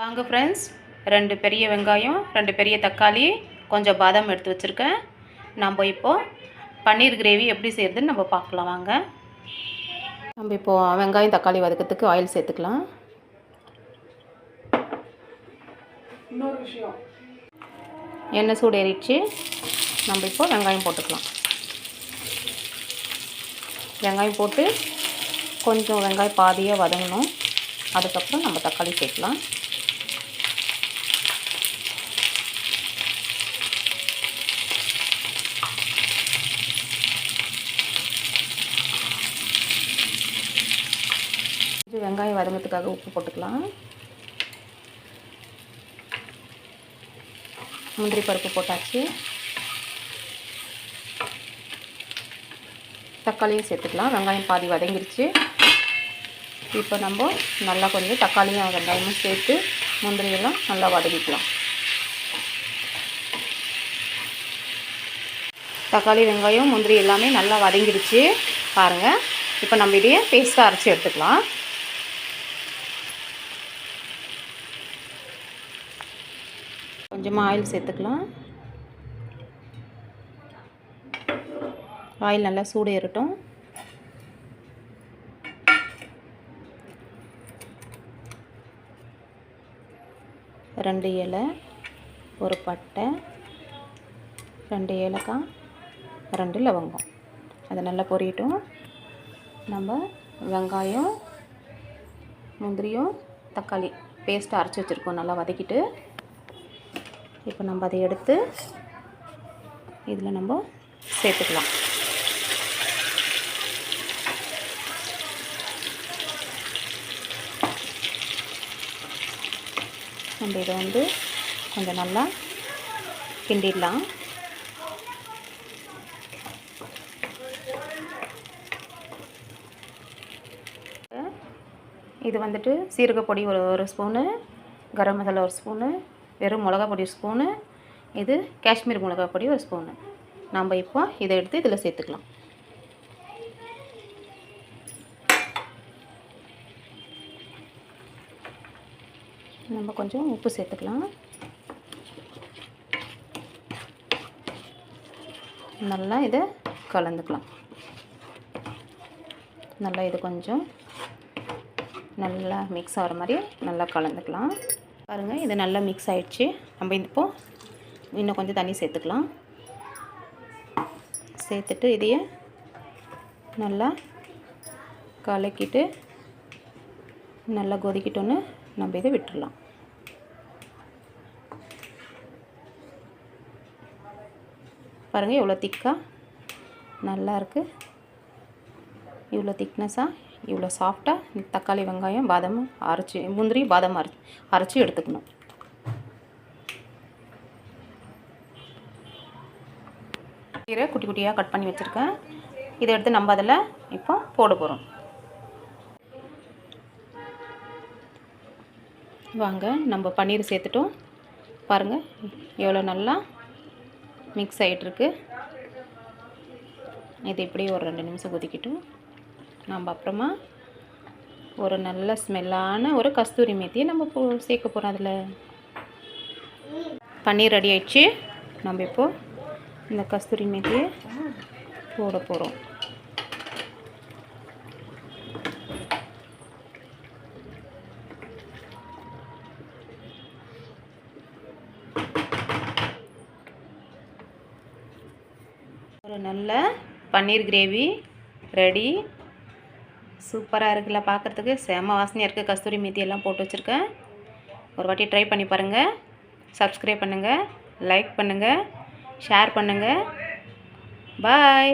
வாங்க ஃப்ரெண்ட்ஸ், 2 பெரிய வெங்காயம், 2 பெரிய தக்காளி, கொஞ்சம் பாதாம் எடுத்து வச்சுருக்கேன். நம்ம இப்போது பன்னீர் கிரேவி எப்படி செய்கிறதுன்னு நம்ம பார்க்கலாம். வாங்க. நம்ம இப்போது வெங்காயம் தக்காளி வதக்கிறதுக்கு ஆயில் சேர்த்துக்கலாம். இன்னொரு விஷயம், எண்ணெய் சூடு ஏறிடுச்சு. நம்ம இப்போது வெங்காயம் போட்டுக்கலாம். வெங்காயம் போட்டு கொஞ்சம் வெங்காயம் பாதியாக வதங்கணும். அதுக்கப்புறம் நம்ம தக்காளி சேர்க்கலாம். வெங்காயம் வதங்கிறதுக்காக உப்பு போட்டுக்கலாம். முந்திரி பருப்பு போட்டாச்சு. தக்காளியும் சேர்த்துக்கலாம். வெங்காயம் பாதி வதங்கிருச்சு. இப்போ நம்ம நல்லா கொஞ்சம் தக்காளியும் வெங்காயமும் சேர்த்து முந்திரியெல்லாம் நல்லா வதக்கிக்கலாம். தக்காளி வெங்காயம் முந்திரி எல்லாமே நல்லா வதங்கிடுச்சு பாருங்கள். இப்போ நம்ம இதையே பேஸ்ட்டாக அரைச்சி எடுத்துக்கலாம். கொஞ்சமாக ஆயில் சேர்த்துக்கலாம். ஆயில் நல்லா சூடு ஏறட்டும். ரெண்டு இலை, ஒரு பட்டை, 2 ஏலக்காய், 2 லவங்கம். அதை நல்லா பொரியட்டும். நம்ம வெங்காயம் முந்திரியும் தக்காளி பேஸ்ட்டு அரைச்சி வச்சுருக்கோம். நல்லா வதக்கிட்டு இப்போ நம்ம அதை எடுத்து இதில் நம்ம சேர்த்துக்கலாம். நம்ம இதை கொஞ்சம் நல்லா கிண்டிடலாம். இது சீரகப்பொடி ஒரு ஸ்பூனு, கரம் மசாலா ஒரு ஸ்பூனு, வெறும் மிளகா பொடி ஒரு ஸ்பூனு, இது காஷ்மீர் மிளகா பொடி ஒரு ஸ்பூனு. நம்ம இப்போ இதை எடுத்து இதில் சேர்த்துக்கலாம். நம்ம கொஞ்சம் உப்பு சேர்த்துக்கலாம். நல்லா இதை கலந்துக்கலாம். நல்லா இது கொஞ்சம் நல்லா மிக்ஸ் ஆகிற மாதிரி நல்லா கலந்துக்கலாம். பாருங்கள், இது நல்லா மிக்ஸ் ஆகிடுச்சு. நம்ம இப்போது இன்னும் கொஞ்சம் தண்ணி சேர்த்துக்கலாம். சேர்த்துட்டு இதையே நல்லா கலக்கிட்டு நல்லா கொதிக்கிட்டோன்னு நம்ம இதை விட்டுடலாம். பாருங்கள், எவ்வளோ திக்காக நல்லா இருக்குது. இவ்வளோ திக்னஸாக இவ்வளோ சாஃப்டாக தக்காளி வெங்காயம் பாதாம் அரைச்சி முந்திரி பாதாம் அரைச்சி எடுத்துக்கணும். கீரை குட்டி குட்டியாக கட் பண்ணி வச்சுருக்கேன். இதை எடுத்து நம்ம அதில் இப்போ போட போகிறோம். வாங்க, நம்ம பன்னீர் சேர்த்துட்டோம். பாருங்கள் எவ்வளோ நல்லா மிக்ஸ் ஆகிட்டுருக்கு. இது இப்படி ஒரு 2 நிமிஷம் கொதிக்கிட்டோம். நம்ம அப்புறமா ஒரு நல்ல ஸ்மெல்லான ஒரு கஸ்தூரி மேத்தியை நம்ம சேர்க்க போகிறோம். அதில் பன்னீர் ரெடி ஆயிடுச்சு. நம்ம இப்போது இந்த கஸ்தூரி மேத்தியை போட போகிறோம். ஒரு நல்ல பன்னீர் கிரேவி ரெடி. சூப்பராக இருக்குல்ல, பார்க்குறதுக்கு செம வாசனையாக இருக்குது. கஸ்தூரி மேத்தி எல்லாம் போட்டு வச்சுருக்கேன். ஒரு வாட்டி ட்ரை பண்ணி பாருங்கள். சப்ஸ்கிரைப் பண்ணுங்கள், லைக் பண்ணுங்கள், ஷேர் பண்ணுங்கள். பாய்.